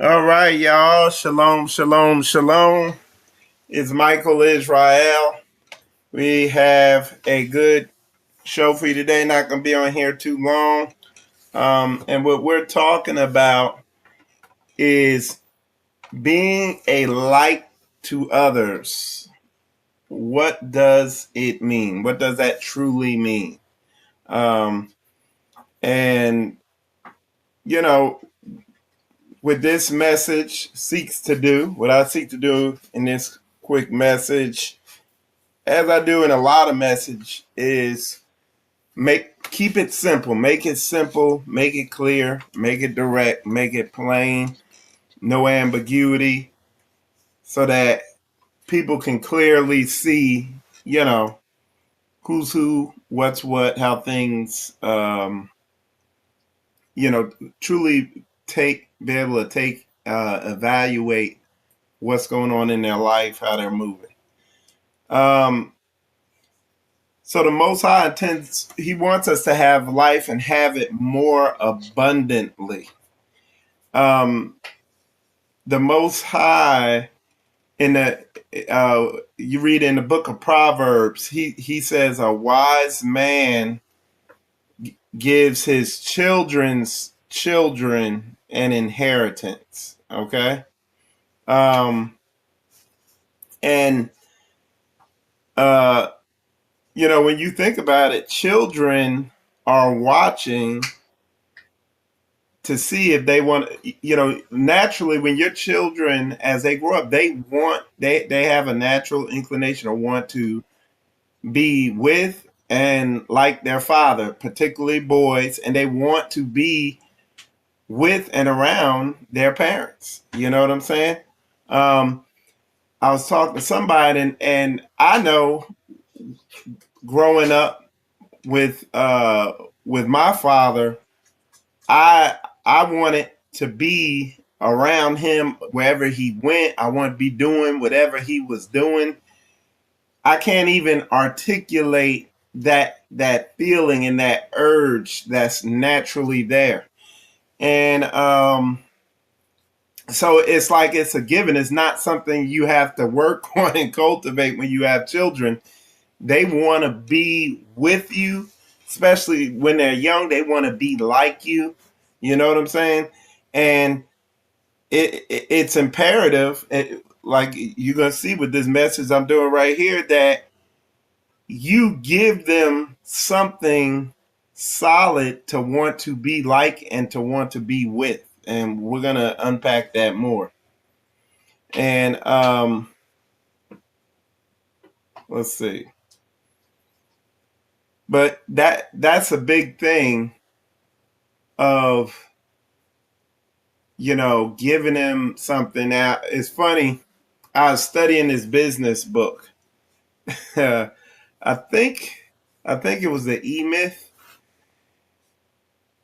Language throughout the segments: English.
All right, y'all. Shalom, shalom, shalom. It's Michael Israel. We have a good show for you today. Not going to be on here too long. And what we're talking about is being a light to others. What does it mean? What does that truly mean? Um, and, you know, what this message seeks to do, what I seek to do in this quick message, as I do in a lot of message, is keep it simple, make it clear, make it direct, make it plain, no ambiguity, so that people can clearly see, who's who, what's what, how things, truly be able to evaluate what's going on in their life, how they're moving. So the Most High He wants us to have life and have it more abundantly. The Most High, you read in the book of Proverbs, he says a wise man gives his children's children an inheritance. Okay, and when you think about it, children are watching to see if they want, naturally when your children, as they grow up, they have a natural inclination or want to be with and like their father, particularly boys, and they want to be with and around their parents. You know what I'm saying? I was talking to somebody, and I know growing up with my father, I wanted to be around him wherever he went. I want to be doing whatever he was doing. I can't even articulate that feeling and that urge that's naturally there. And so it's like it's a given. It's not something you have to work on and cultivate when you have children. They want to be with you, especially when they're young. They want to be like you. You know what I'm saying? And it's imperative, like you're going to see with this message I'm doing right here, that you give them something solid to want to be like and to want to be with. And we're going to unpack that more. And let's see. But that's a big thing of, giving them something out. It's funny. I was studying this business book. I think it was the E Myth.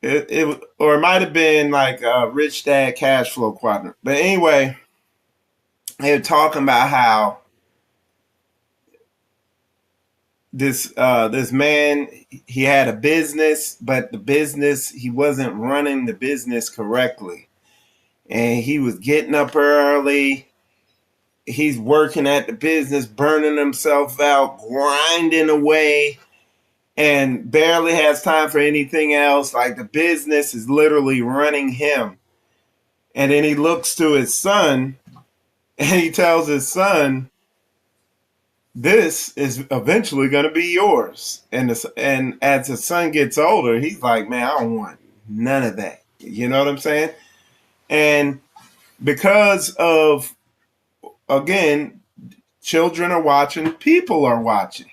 Or it might have been like Rich Dad Cash Flow Quadrant. But anyway, they were talking about how this man, he had a business, but the business, he wasn't running the business correctly, and he was getting up early. He's working at the business, burning himself out, grinding away, and barely has time for anything else. Like the business is literally running him. And then he looks to his son and he tells his son, this is eventually going to be yours. And as the son gets older, he's like, man, I don't want none of that. You know what I'm saying? And because of, again, children are watching, people are watching.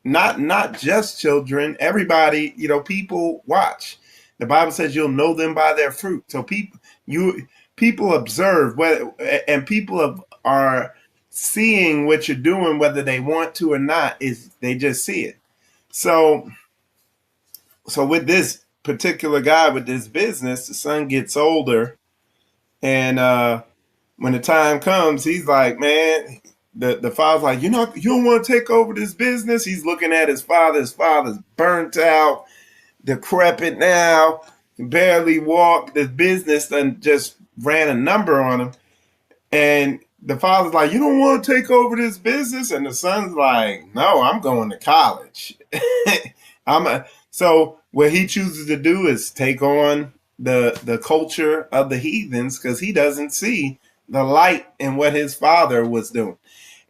Not just children, everybody, people watch. The Bible says you'll know them by their fruit. So people observe, and people are seeing what you're doing, whether they want to or not. Is they just see it. So with this particular guy with this business, the son gets older, and when the time comes, he's like, man. The father's like, you don't want to take over this business. He's looking at his father. His father's burnt out, decrepit now. can barely walk. This business done just ran a number on him. And the father's like, you don't want to take over this business? And the son's like, no, I'm going to college. So what he chooses to do is take on the culture of the heathens because he doesn't see the light in what his father was doing.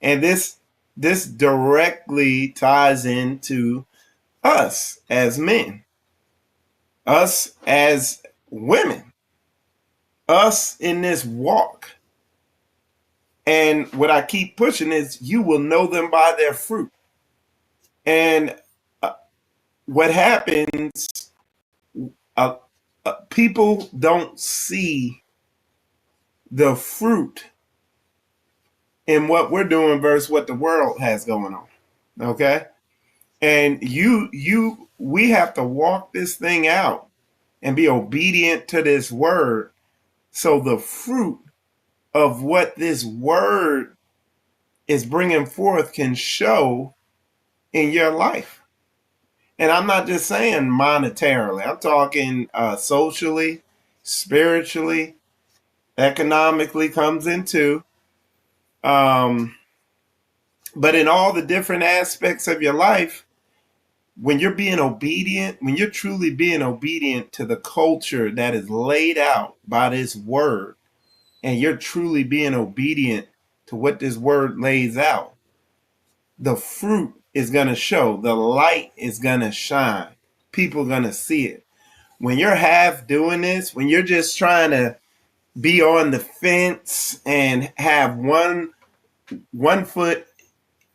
And this directly ties into us as men, us as women, us in this walk. And what I keep pushing is you will know them by their fruit. And what happens, people don't see the fruit in what we're doing versus what the world has going on. Okay? And we have to walk this thing out and be obedient to this word so the fruit of what this word is bringing forth can show in your life. And I'm not just saying monetarily. I'm talking socially, spiritually, economically comes into. But in all the different aspects of your life, when you're being obedient, when you're truly being obedient to the culture that is laid out by this word, and you're truly being obedient to what this word lays out, the fruit is going to show. The light is going to shine. People are going to see it. When you're half doing this, when you're just trying to be on the fence and have one foot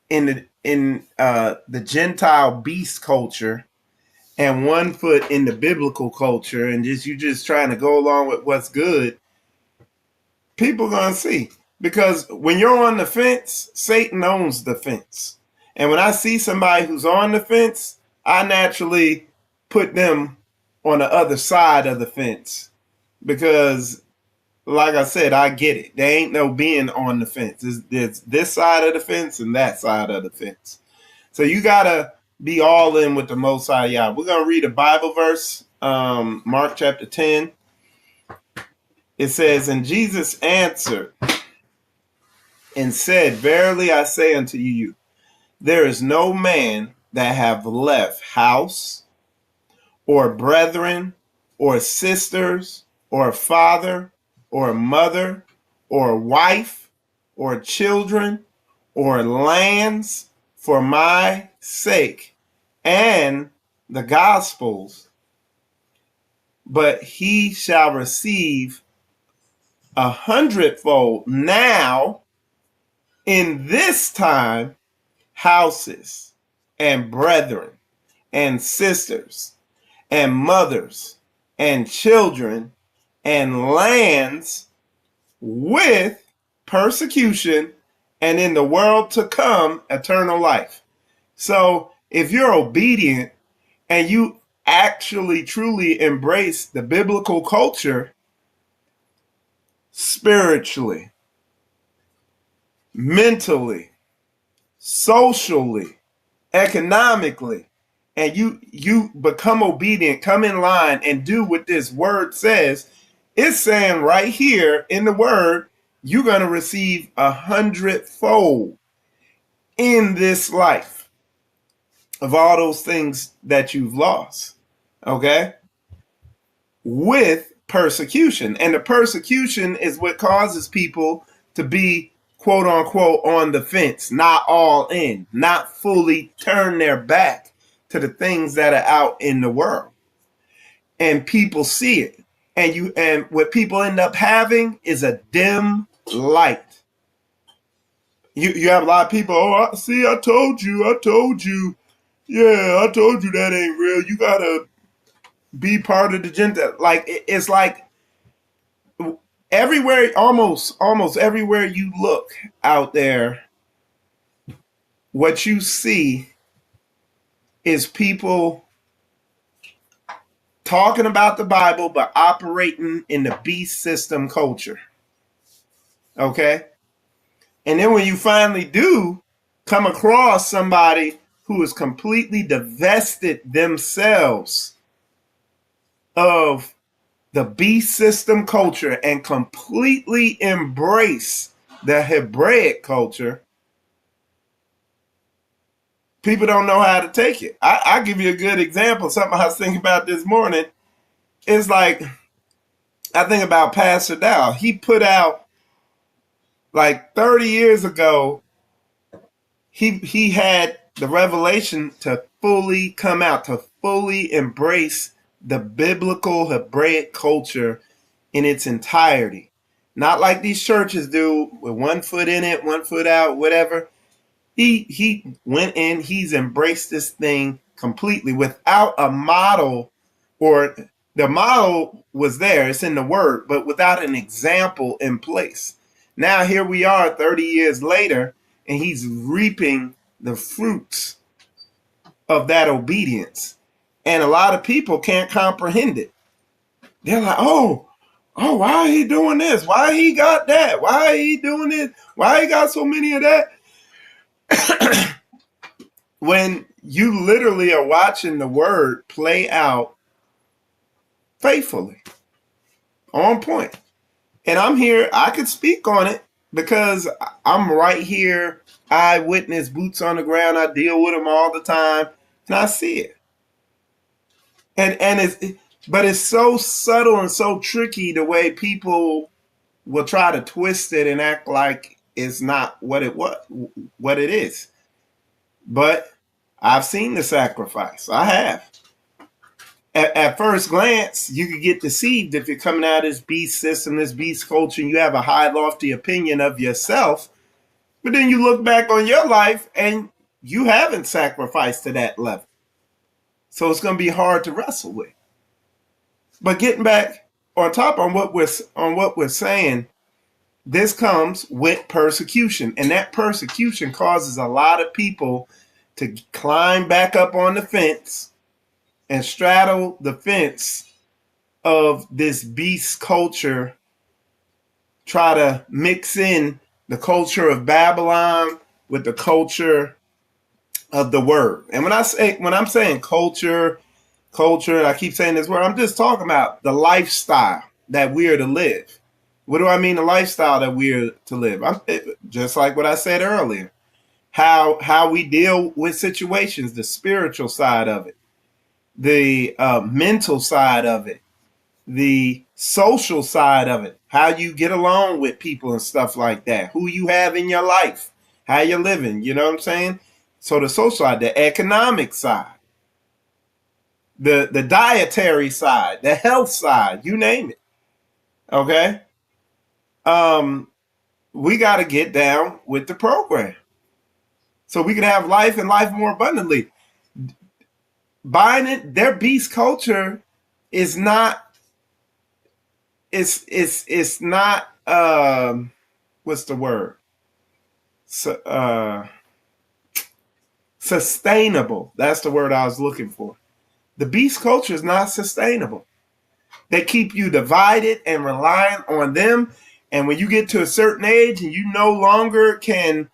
in the Gentile beast culture and 1 foot in the biblical culture, and you just trying to go along with what's good, people are going to see. Because when you're on the fence, Satan owns the fence. And when I see somebody who's on the fence, I naturally put them on the other side of the fence. Because, like I said, I get it. There ain't no being on the fence. There's this side of the fence and that side of the fence. So you got to be all in with the Most High Yah. We're going to read a Bible verse, Mark chapter 10. It says, and Jesus answered and said, verily I say unto you, there is no man that have left house or brethren or sisters or father or mother or wife or children or lands for my sake and the gospel's, but he shall receive 100-fold now in this time houses and brethren and sisters and mothers and children and lands with persecution, and in the world to come eternal life. So if you're obedient and you actually truly embrace the biblical culture spiritually, mentally, socially, economically, and you become obedient, come in line and do what this word says, it's saying right here in the word, you're going to receive 100-fold in this life of all those things that you've lost. Okay? With persecution. And the persecution is what causes people to be, quote unquote, on the fence, not all in, not fully turn their back to the things that are out in the world. And people see it. And what people end up having is a dim light. You have a lot of people, oh, see, I told you. Yeah, I told you that ain't real. You gotta be part of the Gentile. Like, it's like everywhere, almost everywhere you look out there, what you see is people talking about the Bible, but operating in the beast system culture. Okay? And then when you finally do come across somebody who has completely divested themselves of the beast system culture and completely embrace the Hebraic culture, people don't know how to take it. I'll give you a good example. Something I was thinking about this morning. It's like, I think about Pastor Dow. He put out, like 30 years ago, he had the revelation to fully come out, to fully embrace the biblical Hebraic culture in its entirety. Not like these churches do with one foot in it, one foot out, whatever. He went in, he's embraced this thing completely without a model, or the model was there, it's in the word, but without an example in place. Now here we are 30 years later, and he's reaping the fruits of that obedience. And a lot of people can't comprehend it. They're like, why he doing this? Why he got that? Why he doing this? Why he got so many of that? When you literally are watching the word play out faithfully, on point. And I'm here, I could speak on it because I'm right here, eyewitness, boots on the ground. I deal with them all the time, and I see it. But it's so subtle and so tricky the way people will try to twist it and act like it's not what it is. But I've seen the sacrifice. I have. At first glance, you could get deceived if you're coming out of this beast system, this beast culture, and you have a high, lofty opinion of yourself. But then you look back on your life and you haven't sacrificed to that level. So it's going to be hard to wrestle with. But getting back on top on what we're saying, this comes with persecution. And that persecution causes a lot of people to climb back up on the fence and straddle the fence of this beast culture, try to mix in the culture of Babylon with the culture of the word. And when I'm saying culture, I keep saying this word, I'm just talking about the lifestyle that we are to live. What do I mean, the lifestyle that we are to live? Just like what I said earlier, how we deal with situations, the spiritual side of it, the mental side of it, the social side of it, how you get along with people and stuff like that, who you have in your life, how you're living, you know what I'm saying? So the social side, the economic side, the dietary side, the health side, you name it. Okay? We got to get down with the program so we can have life and life more abundantly. Buying it, their beast culture is not, it's not, what's the word? Sustainable. That's the word I was looking for. The beast culture is not sustainable. They keep you divided and reliant on them. And when you get to a certain age and you no longer can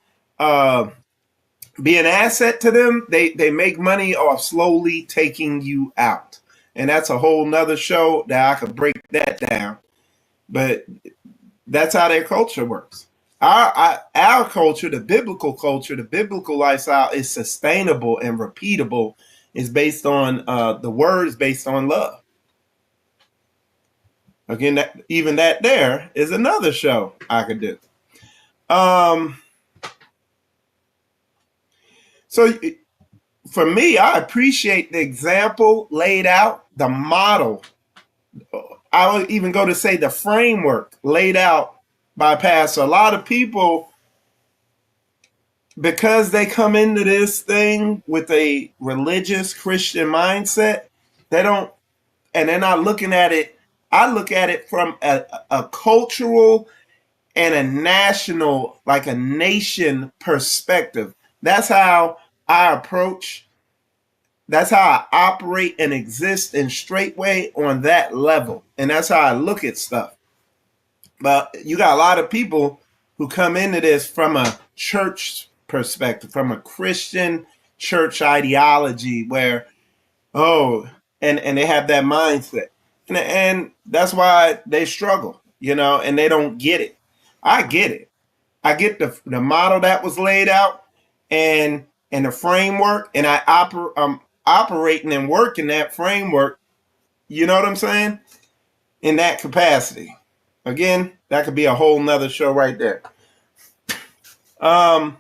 be an asset to them, they make money off slowly taking you out. And that's a whole nother show that I could break that down. But that's how their culture works. Our culture, the biblical lifestyle is sustainable and repeatable. Is based on the word is based on love. Again, that there is another show I could do. So for me, I appreciate the example laid out, the model. I would even go to say the framework laid out by Pastor. A lot of people, because they come into this thing with a religious Christian mindset, they're not looking at it. I look at it from a cultural and a national, like a nation perspective. That's how I approach. That's how I operate and exist in straightway on that level. And that's how I look at stuff. But you got a lot of people who come into this from a church perspective, from a Christian church ideology where, and they have that mindset. And that's why they struggle, and they don't get it. I get it. I get the model that was laid out, and the framework, and I'm operating and working that framework. You know what I'm saying? In that capacity. Again, that could be a whole nother show right there. Let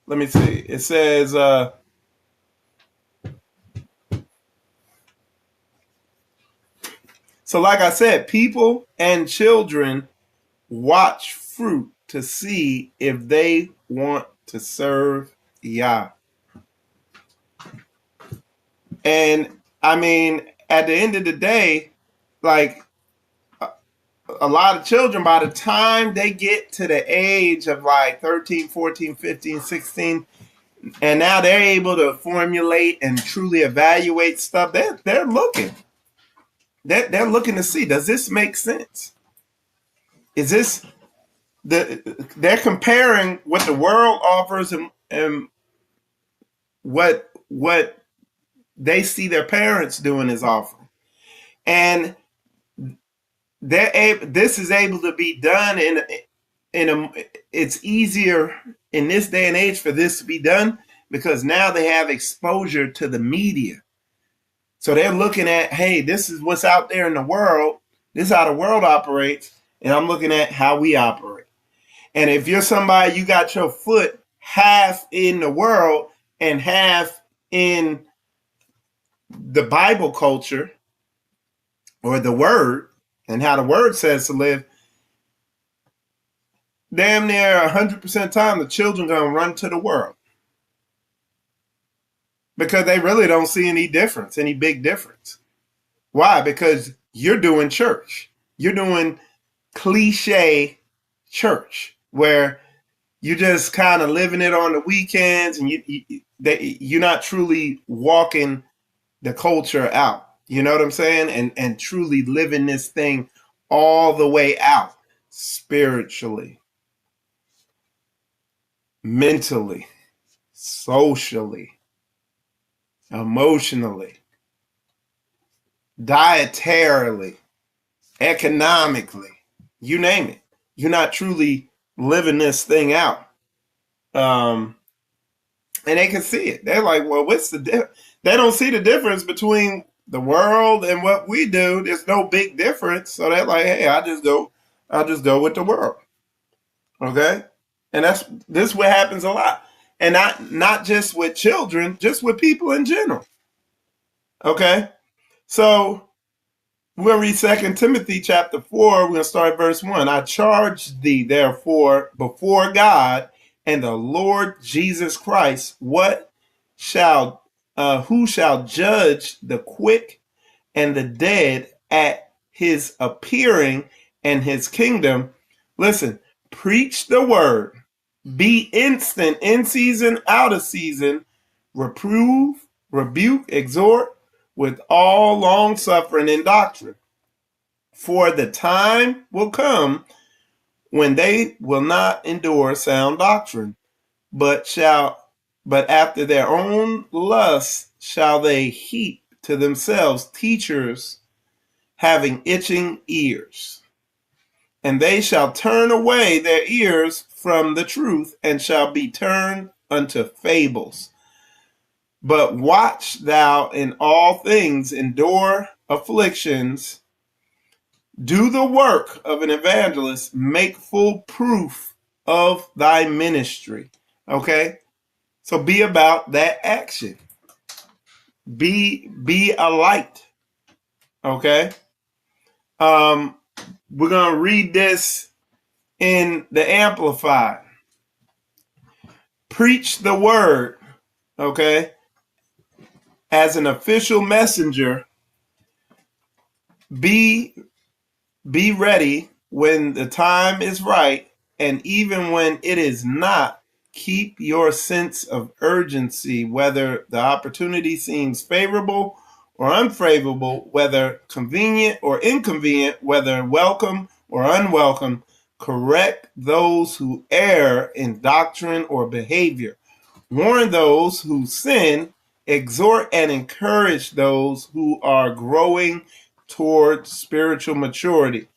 me see. It says so like I said, people and children watch fruit to see if they want to serve Yah. And I mean, at the end of the day, like a lot of children, by the time they get to the age of like 13, 14, 15, 16, and now they're able to formulate and truly evaluate stuff, they're looking. They're looking to see, does this make sense? Is this they're comparing what the world offers and what they see their parents doing is offering. And this is able to be done it's easier in this day and age for this to be done because now they have exposure to the media. So they're looking at, hey, this is what's out there in the world. This is how the world operates. And I'm looking at how we operate. And if you're somebody, you got your foot half in the world and half in the Bible culture or the word and how the word says to live, damn near 100% of the time, the children going to run to the world because they really don't see any difference, any big difference. Why? Because you're doing church. You're doing cliche church where you're just kind of living it on the weekends and you're not truly walking the culture out. You know what I'm saying? And truly living this thing all the way out spiritually, mentally, socially, emotionally, dietarily, economically, you name it. You're not truly living this thing out. And they can see it. They're like, well, what's the difference? They don't see the difference between the world and what we do. There's no big difference. So they're like, hey, I'll just go with the world. Okay? And this is what happens a lot. And not just with children, just with people in general. Okay? So we're going to read 2 Timothy chapter 4. We're going to start at verse 1. I charge thee, therefore, before God and the Lord Jesus Christ, who shall judge the quick and the dead at his appearing and his kingdom. Listen, preach the word, be instant in season, out of season, reprove, rebuke, exhort with all long suffering and doctrine. For the time will come when they will not endure sound doctrine, but after their own lusts shall they heap to themselves teachers having itching ears. And they shall turn away their ears from the truth and shall be turned unto fables. But watch thou in all things, endure afflictions, do the work of an evangelist, make full proof of thy ministry. Okay? So be about that action. Be a light. Okay? We're going to read this in the Amplified. Preach the word. Okay? As an official messenger, be ready when the time is right, and even when it is not, keep your sense of urgency, whether the opportunity seems favorable or unfavorable, whether convenient or inconvenient, whether welcome or unwelcome. Correct those who err in doctrine or behavior. Warn those who sin. Exhort and encourage those who are growing toward spiritual maturity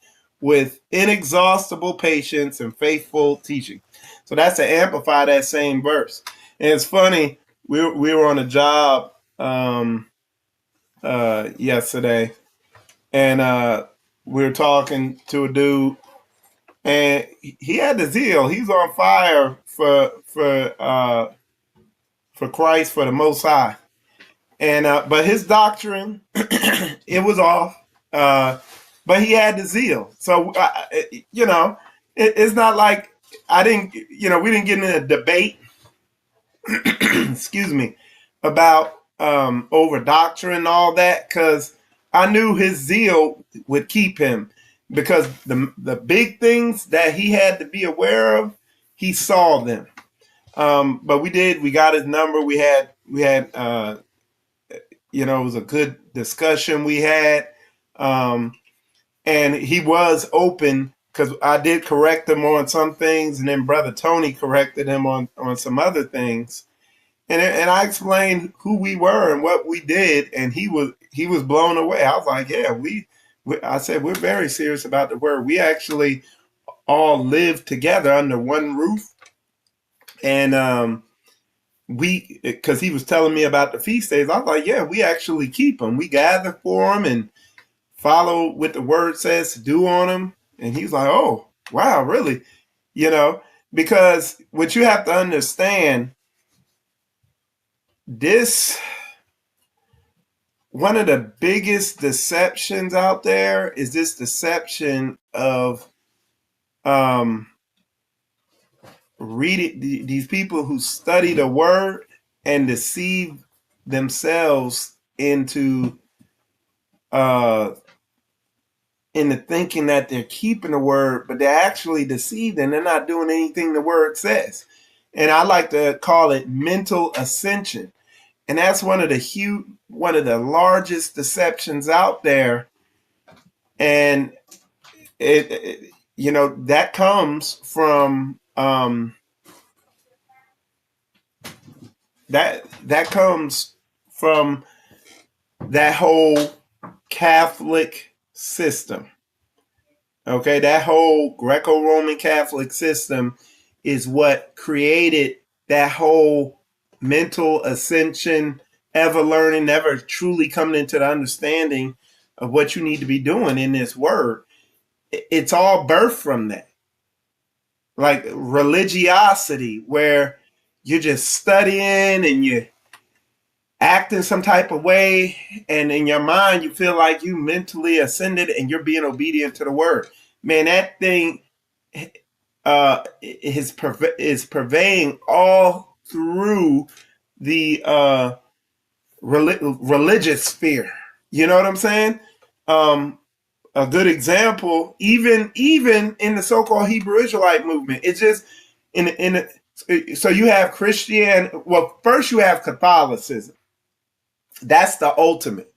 with inexhaustible patience and faithful teaching. So that's to amplify that same verse. And it's funny, we were on a job yesterday, and we were talking to a dude, and he had the zeal. He's on fire for Christ, for the Most High. And but his doctrine, it was off. But he had the zeal. So it's not like I didn't. We didn't get in a debate. Excuse me, about over doctrine and all that, because I knew his zeal would keep him, because the big things that he had to be aware of, he saw them. But we got his number. We had it was a good discussion we had. And he was open, because I did correct him on some things, and then Brother Tony corrected him on some other things. And I explained who we were and what we did, and he was blown away. I was like, yeah, I said, we're very serious about the word. We actually all live together under one roof. And because he was telling me about the feast days, I was like, yeah, we actually keep them. We gather for them and follow what the word says to do on them. And he's like, oh, wow, really? Because what you have to understand, one of the biggest deceptions out there is this deception of reading these people who study the word and deceive themselves into thinking that they're keeping the word, but they're actually deceived and they're not doing anything the word says. And I like to call it mental ascension. And that's one of the largest deceptions out there. And that comes from that comes from that whole Catholic system. Okay, that whole Greco-Roman Catholic system is what created that whole mental ascension, ever learning, never truly coming into the understanding of what you need to be doing in this word. It's all birthed from that. Like religiosity, where you're just studying and you're acting some type of way, and in your mind you feel like you mentally ascended and you're being obedient to the word. Man, that thing is pervading all through the religious sphere. You know what I'm saying? A good example, even in the so-called Hebrew Israelite movement, it's just so you have Christian. Well, first you have Catholicism. That's the ultimate.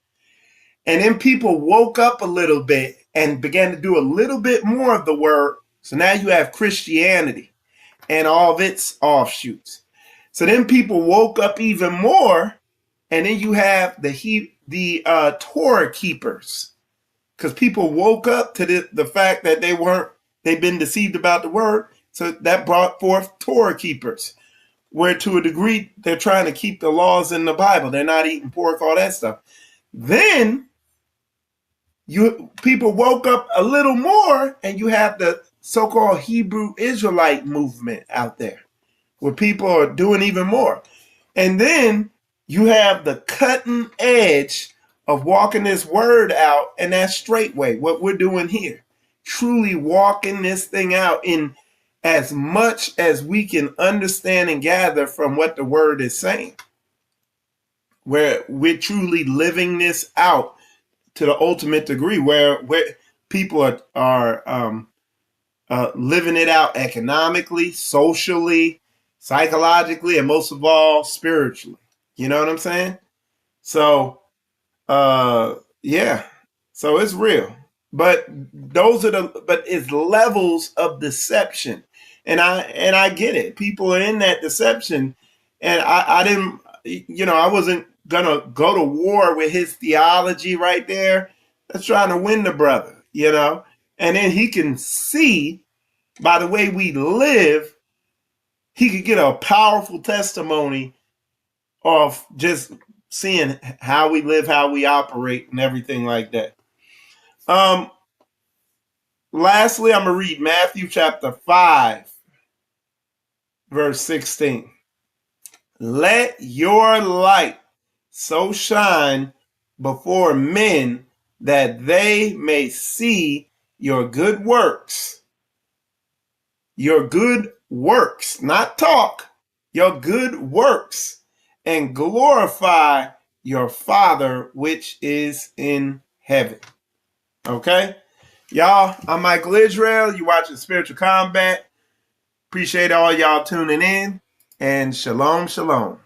And then people woke up a little bit and began to do a little bit more of the word. So now you have Christianity and all of its offshoots. So then people woke up even more, and then you have the Torah keepers, because people woke up to the fact that they've been deceived about the word. So that brought forth Torah keepers, where to a degree they're trying to keep the laws in the Bible. They're not eating pork, all that stuff. Then people woke up a little more, and you have the so-called Hebrew Israelite movement out there, where people are doing even more. And then you have the cutting edge of walking this word out in that straight way, what we're doing here. Truly walking this thing out in as much as we can understand and gather from what the word is saying, where we're truly living this out to the ultimate degree, where people are living it out economically, socially, psychologically, and most of all, spiritually. You know what I'm saying? So, yeah. So it's real. But it's levels of deception. And I get it. People are in that deception. And I didn't, I wasn't gonna go to war with his theology right there. That's trying to win the brother, And then he can see by the way we live, he could get a powerful testimony of just seeing how we live, how we operate, and everything like that. Lastly, I'm going to read Matthew chapter 5, verse 16. Let your light so shine before men that they may see your good works. Your good works, not talk, your good works, and glorify your Father which is in heaven. Okay? Y'all, I'm Michael Israel. You watching Spiritual Combat. Appreciate all y'all tuning in. And shalom, shalom.